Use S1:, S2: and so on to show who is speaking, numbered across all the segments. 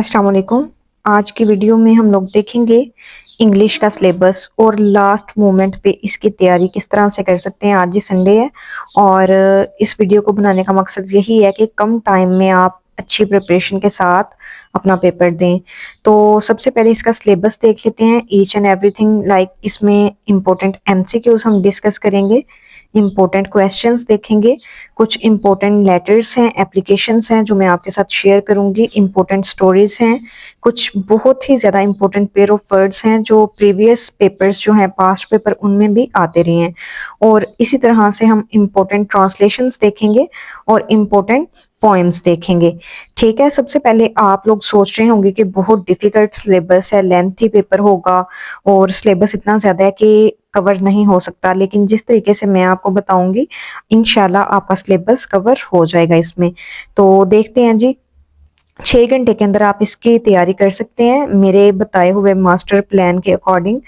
S1: अस्सलाम वालेकुम। आज की वीडियो में हम लोग देखेंगे इंग्लिश का सिलेबस और लास्ट मोमेंट पे इसकी तैयारी किस तरह से कर सकते हैं। आज ही संडे है और इस वीडियो को बनाने का मकसद यही है कि कम टाइम में आप अच्छी प्रिपरेशन के साथ अपना पेपर दें। तो सबसे पहले इसका सिलेबस देख लेते हैं, ईच एंड एवरीथिंग लाइक इसमें इम्पोर्टेंट एमसीक्यूज हम डिस्कस करेंगे, इम्पोर्टेंट क्वेश्चंस देखेंगे, कुछ इम्पोर्टेंट लेटर्स हैं, एप्लीकेशंस हैं जो मैं आपके साथ शेयर करूंगी, इम्पोर्टेंट स्टोरीज हैं, कुछ बहुत ही ज़्यादा इम्पोर्टेंट पेयर ऑफ वर्ड्स हैं जो प्रीवियस पेपर्स जो हैं पास्ट पेपर उनमें भी आते रहे हैं। और इसी तरह से हम इम्पोर्टेंट ट्रांसलेशंस देखेंगे और इम्पोर्टेंट पॉइंट्स देखेंगे। ठीक है, सबसे पहले आप लोग सोच रहे होंगे कि बहुत डिफिकल्ट सिलेबस है, लेंथी पेपर होगा और सिलेबस इतना ज़्यादा है कि कवर नहीं हो सकता, लेकिन जिस तरीके से मैं आपको बताऊंगी इंशाल्लाह आपका सिलेबस कवर हो जाएगा इसमें। तो देखते हैं जी, 6 घंटे के अंदर आप इसकी तैयारी कर सकते हैं मेरे बताए हुए मास्टर प्लान के अकॉर्डिंग।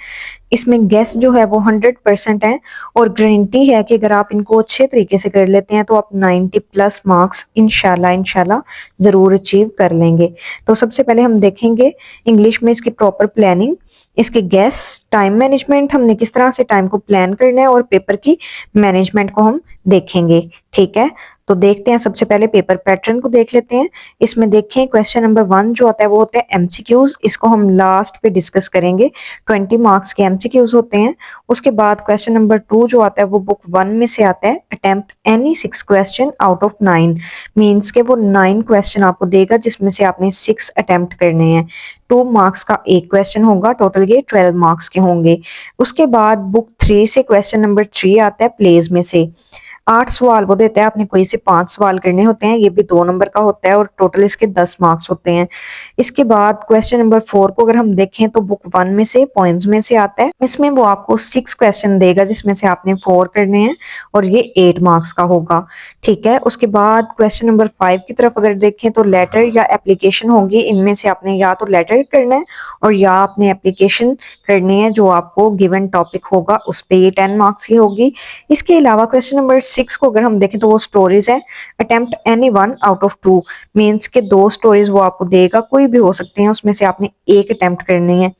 S1: इसमें गेस जो है वो 100% है और गारंटी है कि अगर आप इनको अच्छे तरीके से कर लेते हैं तो आप 90+ मार्क्स इंशाल्लाह इंशाल्लाह जरूर अचीव कर लेंगे। तो सबसे पहले हम देखेंगे इंग्लिश में इसकी प्रॉपर प्लानिंग, इसके गेस, टाइम मैनेजमेंट, हमने किस तरह से टाइम को प्लान करना है और पेपर की मैनेजमेंट को हम देखेंगे। ठीक है, तो देखते हैं, सबसे पहले पेपर पैटर्न को देख लेते हैं। इसमें देखें क्वेश्चन नंबर 1 जो होता है वो होता है एमसीक्यूज, इसको हम लास्ट पे डिस्कस करेंगे। 20 मार्क्स के एमसीक्यूज होते हैं। उसके बाद क्वेश्चन नंबर 2 जो आता है वो बुक 1 में से आता है, attempt any 6 question out of 9, means के वो 9 क्वेश्चन आपको देगा जिसमें से आपने 6 अटेम्प्ट करने हैं। 2 मार्क्स का एक क्वेश्चन होगा, टोटल ये 12 मार्क्स के होंगे। उसके बाद बुक 3 से क्वेश्चन नंबर 3 आता है प्लेज में से, 8 सवाल वो देता है, आपने कोई से 5 सवाल करने होते हैं, ये भी 2 नंबर का होता है और टोटल इसके 10 मार्क्स होते हैं। इसके बाद क्वेश्चन नंबर 4 को अगर हम देखें तो बुक 1 में से पोएम्स में से आता है, इसमें वो आपको 6 क्वेश्चन देगा जिसमें से आपने 4 करने हैं और ये 8 मार्क्स का होगा। ठीक है, उसके बाद क्वेश्चन नंबर 5 की तरफ अगर देखें तो लेटर या एप्लीकेशन होगी, इनमें से आपने या तो लेटर करना है और या आपने एप्लीकेशन करनी है जो आपको गिवन टॉपिक होगा उस पे ये 10 मार्क्स की होगी। इसके अलावा क्वेश्चन नंबर 6 को अगर हम देखें तो वो स्टोरीज है, attempt any 1 out of 2, means के 2 स्टोरीज वो आपको देगा, कोई भी हो सकते हैं, उसमें से आपने एक अटेम्प्ट करनी है।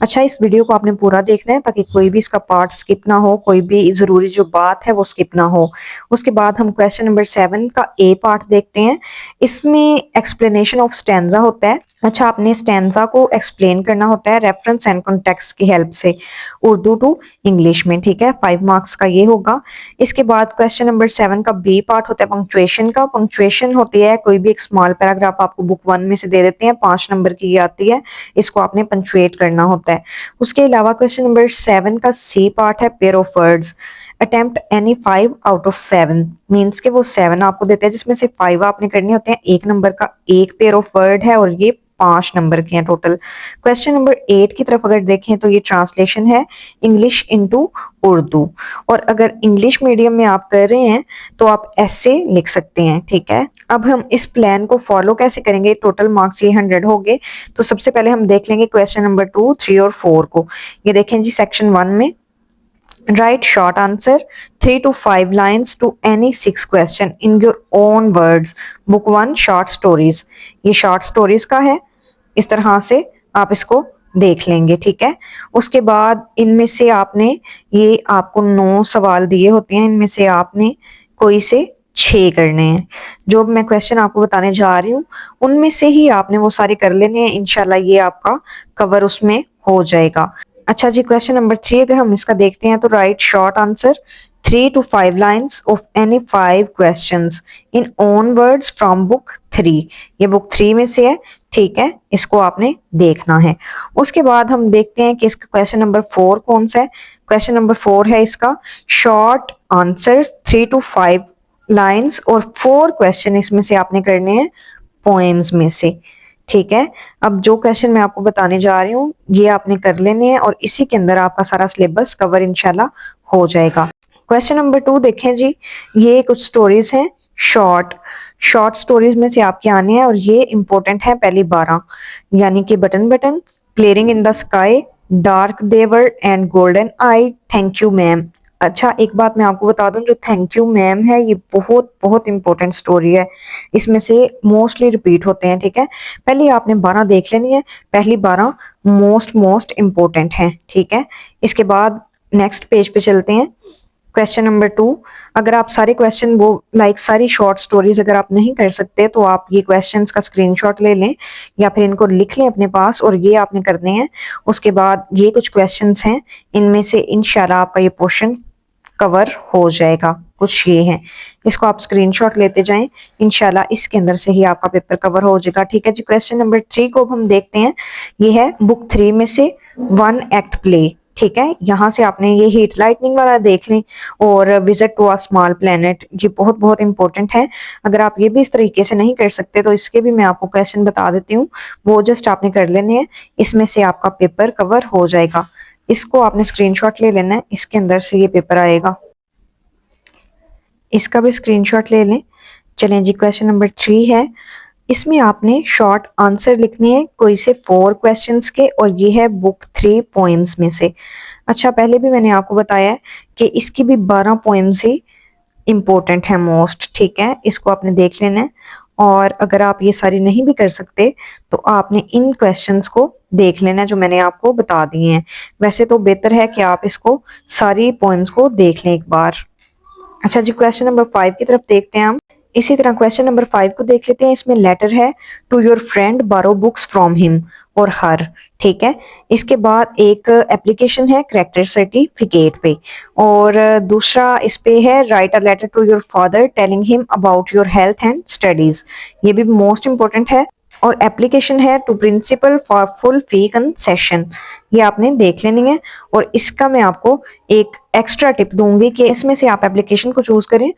S1: अच्छा, इस वीडियो को आपने पूरा देखना है ताकि कोई भी इसका पार्ट स्किप ना हो, कोई भी जरूरी जो बात है वो स्किप ना हो। उसके बाद हम क्वेश्चन नंबर 7 का ए पार्ट देखते हैं। इसमें एक्सप्लेनेशन ऑफ स्टैंजा होता है। अच्छा, आपने स्टैंजा को एक्सप्लेन करना होता है रेफरेंस एंड कॉन्टेक्स्ट की हेल्प से, उर्दू टू इंग्लिश में। ठीक है, 5 मार्क्स का ये होगा। इसके बाद क्वेश्चन नंबर 7 का बी पार्ट होता है पंक्चुएशन का। पंक्चुएशन होती है कोई भी एक स्मॉल पैराग्राफ आपको बुक 1 में से दे देते हैं, 5 नंबर की ये आती है, इसको आपने पंक्चुएट करना होता है। उसके अलावा क्वेश्चन नंबर 7 का सी पार्ट है pair of words, attempt any 5 out of 7, means के वो 7 आपको देते हैं जिसमें से 5 आपने करने होते हैं। 1 नंबर का एक पेयर ऑफ वर्ड है और ये 5 नंबर के हैं टोटल। क्वेश्चन नंबर 8 की तरफ अगर देखें तो ये ट्रांसलेशन है इंग्लिश इनटू उर्दू, और अगर इंग्लिश मीडियम में आप कर रहे हैं तो आप ऐसे लिख सकते हैं। ठीक है, अब हम इस प्लान को फॉलो कैसे करेंगे, टोटल मार्क्स ये 100 हो गए। तो सबसे पहले हम देख लेंगे क्वेश्चन नंबर 2, 3 और 4 को। ये देखें जी, सेक्शन 1 में write short answer 3 to 5 lines to any 6 question in your own words, book 1 short stories। ये short stories का है, इस तरह से आप इसको देख लेंगे। ठीक है, उसके बाद इनमें से आपने, ये आपको 9 सवाल दिए होते हैं, इनमें से आपने कोई से 6 करने हैं। जो मैं क्वेश्चन आपको बताने जा रही हूँ उनमें से ही आपने वो सारे कर लेने हैं, इंशाल्लाह ये आपका कवर उसमें हो जाएगा। अच्छा जी, क्वेश्चन नंबर 3 अगर हम इसका देखते हैं तो right short answer 3 to 5 lines of any 5 questions in own words from book 3। ये बुक 3 में से है। ठीक है, इसको आपने देखना है। उसके बाद हम देखते हैं कि इसका क्वेश्चन नंबर 4 कौन सा है। क्वेश्चन नंबर 4 है इसका शॉर्ट आंसर 3 to 5 लाइन्स और 4 क्वेश्चन इसमें से आपने करने हैं पोएम्स में से। ठीक है, अब जो क्वेश्चन मैं आपको बताने जा रही हूँ ये आपने कर लेने हैं और इसी के अंदर आपका सारा सिलेबस कवर इंशाल्लाह हो जाएगा। क्वेश्चन नंबर 2 देखें जी, ये कुछ स्टोरीज हैं शॉर्ट, शॉर्ट स्टोरीज में से आपके आने हैं और ये इंपॉर्टेंट है पहली 12, यानी कि button button, clearing in the sky, dark devour and golden eye, thank you ma'am, अच्छा, एक बात मैं आपको बता दूं, जो थैंक यू मैम है ये बहुत बहुत इंपॉर्टेंट स्टोरी है, इसमें से मोस्टली रिपीट होते हैं। ठीक है, पहले आपने 12 देख लेनी है, पहली 12 मोस्ट मोस्ट इम्पोर्टेंट हैं। ठीक है, इसके बाद नेक्स्ट पेज पे चलते हैं। क्वेश्चन नंबर 2, अगर आप सारे क्वेश्चन वो सारी शॉर्ट स्टोरीज अगर आप नहीं कर सकते तो आप ये क्वेश्चंस का स्क्रीनशॉट ले लें या फिर इनको लिख लें अपने पास, और ये आपने करने हैं। उसके बाद ये कुछ क्वेश्चंस हैं, इनमें से इंशाल्लाह आपका ये पोर्शन कवर हो जाएगा। कुछ ये हैं, इसको आप स्क्रीनशॉट लेते जाएं, इंशाल्लाह इसके अंदर से ही आपका पेपर कवर हो जाएगा। ठीक है जी, क्वेश्चन नंबर 3 को हम देखते हैं। ये है बुक 3 में से 1 एक्ट प्ले। ठीक है, यहाँ से आपने ये हीट लाइटनिंग वाला देख लें, और visit to a small planet, ये बहुत बहुत इंपॉर्टेंट है। अगर आप ये भी इस तरीके से नहीं कर सकते तो इसके भी मैं आपको क्वेश्चन बता देती हूँ, वो जस्ट आपने कर लेने हैं, इसमें से आपका पेपर कवर हो जाएगा। इसको आपने स्क्रीनशॉट ले लेना है, इसके अंदर से ये पेपर आएगा, इसका भी स्क्रीनशॉट ले लें। चलें जी, क्वेश्चन नंबर 3 है, इसमें आपने शॉर्ट आंसर लिखने हैं कोई से 4 क्वेश्चंस के, और ये है बुक 3 पोएम्स में से। अच्छा, पहले भी मैंने आपको बताया कि इसकी भी 12 पोएम्स ही इम्पोर्टेंट है मोस्ट। ठीक है, इसको आपने देख लेना है, और अगर आप ये सारी नहीं भी कर सकते तो आपने इन क्वेश्चंस को देख लेना है जो मैंने आपको बता दिए हैं। वैसे तो बेहतर है कि आप इसको सारी पोएम्स को देख लें एक बार। अच्छा जी, क्वेश्चन नंबर 5 की तरफ देखते हैं हम। इसी तरह क्वेश्चन नंबर 5 को देख लेते हैं। इसमें लेटर है टू योर फ्रेंड बारो बुक्स फ्रॉम हिम और हर। ठीक है, इसके बाद एक एप्लीकेशन है करेक्टर सर्टिफिकेट पे, और दूसरा इस पे है write a letter to your father telling him about your health and studies, ये भी मोस्ट इंपॉर्टेंट है। और एप्लीकेशन है to principal for full fee concession, ये आपने देख लेनी है। और इसका मैं आपको एक एक्स्ट्रा टिप दूंगी कि इसमें से आप एप्लीकेशन को चूज करें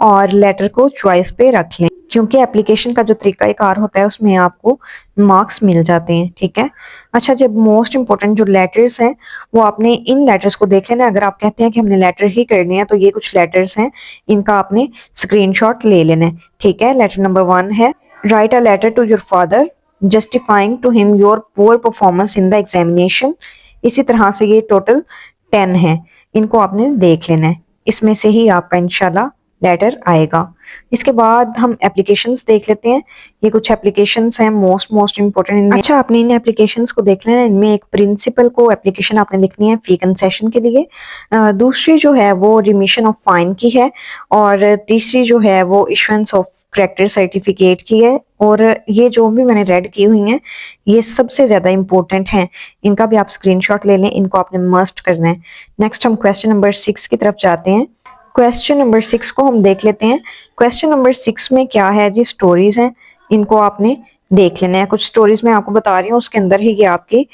S1: और लेटर को चॉइस पे रख लें, क्योंकि एप्लीकेशन का जो तरीकाकार होता है उसमें आपको मार्क्स मिल जाते हैं। ठीक है, अच्छा, जब मोस्ट इंपॉर्टेंट जो लेटर्स हैं वो आपने इन लेटर्स को देख लेना। अगर आप कहते हैं कि हमने लेटर ही करने हैं तो ये कुछ लेटर्स हैं, इनका आपने स्क्रीनशॉट ले लेना है। ठीक है, लेटर नंबर 1 है write a letter to your father justifying to him your poor performance in the examination. इसी तरह से ये टोटल 10 है, इनको आपने देख लेना है, इसमें से ही आपका इंशाल्लाह लेटर आएगा। इसके बाद हम एप्लीकेशंस देख लेते हैं। ये कुछ एप्लीकेशंस हैं मोस्ट मोस्ट इंपोर्टेंट इनमें। अच्छा, आपने इन एप्लीकेशंस को देख लेना है। इनमें एक प्रिंसिपल को एप्लीकेशन आपने लिखनी है फी कंसेशन के लिए, दूसरी जो है वो रिमिशन ऑफ फाइन की है, और तीसरी जो है वो इशुएंस ऑफ करेक्टर सर्टिफिकेट की है। और ये जो भी मैंने रेड की हुई हैं ये सबसे ज्यादा इंपॉर्टेंट हैं, इनका भी आप स्क्रीनशॉट ले लें, इनको आपने मस्ट करना है। नेक्स्ट हम क्वेश्चन नंबर 6 की तरफ जाते हैं। क्वेश्चन नंबर 6 को हम देख लेते हैं। क्वेश्चन नंबर 6 में क्या है जी, स्टोरीज हैं, इनको आपने देख लेना है। कुछ स्टोरीज मैं आपको बता रही हूँ, उसके अंदर ही ये आपकी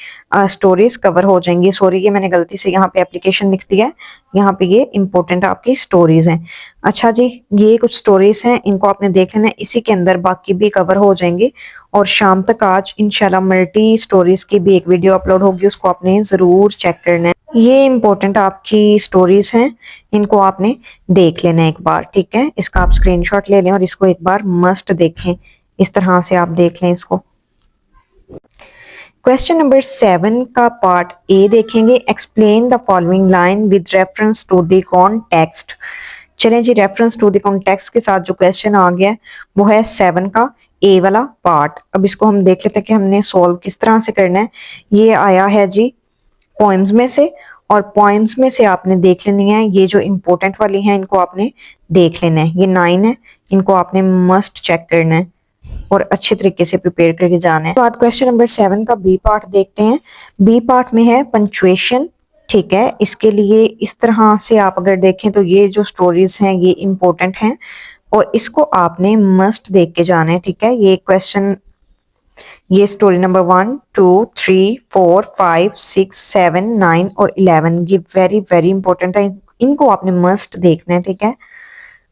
S1: स्टोरीज कवर हो जाएंगी। सॉरी, ये मैंने गलती से यहाँ पे एप्लीकेशन लिख दिया है, यहाँ पे ये इंपॉर्टेंट आपकी स्टोरीज हैं। अच्छा जी, ये कुछ स्टोरीज हैं, इनको आपने देख लेना है, इसी के अंदर बाकी भी कवर हो जाएंगे। और शाम तक आज इंशाल्लाह मल्टी स्टोरीज की भी एक वीडियो अपलोड होगी, उसको आपने जरूर चेक करना है। ये इंपॉर्टेंट आपकी स्टोरीज हैं, इनको आपने देख लेना है एक बार। ठीक है, इसका आप स्क्रीनशॉट ले लें और इसको एक बार मस्ट देखें, इस तरह से आप देख लें इसको। क्वेश्चन नंबर 7 का पार्ट ए देखेंगे। Explain the following line with reference to the context. चलें जी, रेफरेंस टू द कॉन्टेक्स्ट के साथ जो क्वेश्चन आ गया वो है 7 का ए वाला पार्ट। अब इसको हम देख लेते हैं कि हमने सॉल्व किस तरह से करना है। ये आया है जी पोएम्स में से, और पोएम्स में से आपने देख लेनी है ये जो इंपॉर्टेंट वाली हैं, इनको आपने देख लेना है। ये 9 है, इनको आपने मस्ट चेक करना है और अच्छे तरीके से प्रिपेयर करके जाना है। बाद क्वेश्चन नंबर 7 का बी पार्ट देखते हैं। बी पार्ट में है पंक्चुएशन। ठीक है, इसके लिए इस तरह से आप अगर देखें तो ये जो स्टोरीज हैं ये इंपॉर्टेंट हैं और इसको आपने मस्ट देख के जाना है। ठीक है, ये क्वेश्चन, ये स्टोरी नंबर 1, 2, 3, 4, 5, 6, 7, 9 और 11 ये वेरी वेरी इंपॉर्टेंट है, इनको आपने मस्ट देखना है। ठीक है,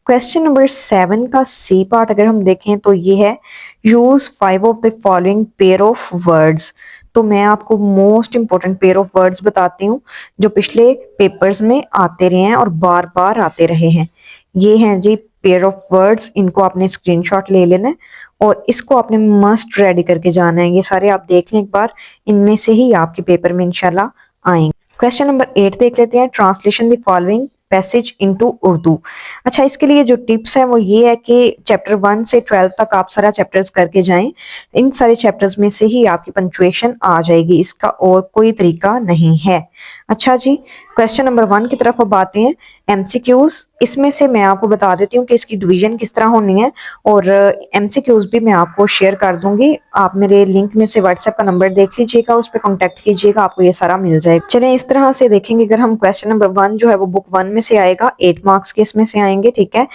S1: क्वेश्चन नंबर 7 का सी पार्ट अगर हम देखें तो ये है use 5 of the following pair of words. तो मैं आपको most important pair of words बताती हूँ जो पिछले पेपर्स में आते रहे हैं और बार बार आते रहे हैं। ये हैं जी पेयर ऑफ वर्ड्स, इनको आपने स्क्रीनशॉट ले लेना है और इसको आपने मस्ट रेडी करके जाना है। ये सारे आप देख लें एक बार, इनमें से ही आपके पेपर में इंशाल्लाह आएंगे। क्वेश्चन नंबर 8 देख लेते हैं। Translation the following passage into Urdu. अच्छा, इसके लिए जो टिप्स है वो ये है कि चैप्टर 1 से 12 तक आप सारा चैप्टर्स करके जाएं। इन सारे चैप्टर्स में से ही आपकी पंक्चुएशन आ जाएगी, इसका और कोई तरीका नहीं है। अच्छा जी, क्वेश्चन नंबर 1 की तरफ अब आते हैं। एमसीक्यूज, इसमें से मैं आपको बता देती हूँ कि इसकी डिवीजन किस तरह होनी है, और एमसीक्यूज भी मैं आपको शेयर कर दूंगी। आप मेरे लिंक में से व्हाट्सएप का नंबर देख लीजिएगा, उस पर कॉन्टेक्ट कीजिएगा, आपको ये सारा मिल जाएगा। चलें इस तरह से देखेंगे। अगर हम क्वेश्चन नंबर 1 जो है वो बुक 1 में से आएगा, 8 मार्क्स के इसमें से आएंगे, ठीक है।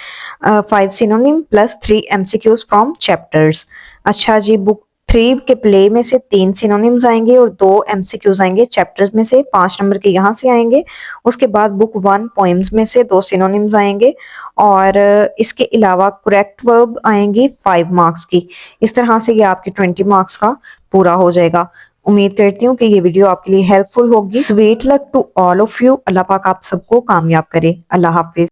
S1: 5 synonym plus 3 MCQs from chapters. अच्छा जी, बुक 3 के प्ले में से 3 सिनोनिम्स आएंगे और 2 एमसीक्यूज आएंगे चैप्टर्स में से, 5 नंबर के यहाँ से आएंगे। उसके बाद बुक 1 पोएम्स में से 2 सिनोनिम्स आएंगे, और इसके अलावा करेक्ट वर्ब आएंगी 5 मार्क्स की। इस तरह से ये आपके 20 मार्क्स का पूरा हो जाएगा। उम्मीद करती हूँ कि ये वीडियो आपके लिए हेल्पफुल होगी। Sweet luck to all of you. Allah पाक आप सबको कामयाब करे। अल्लाह हाफिज।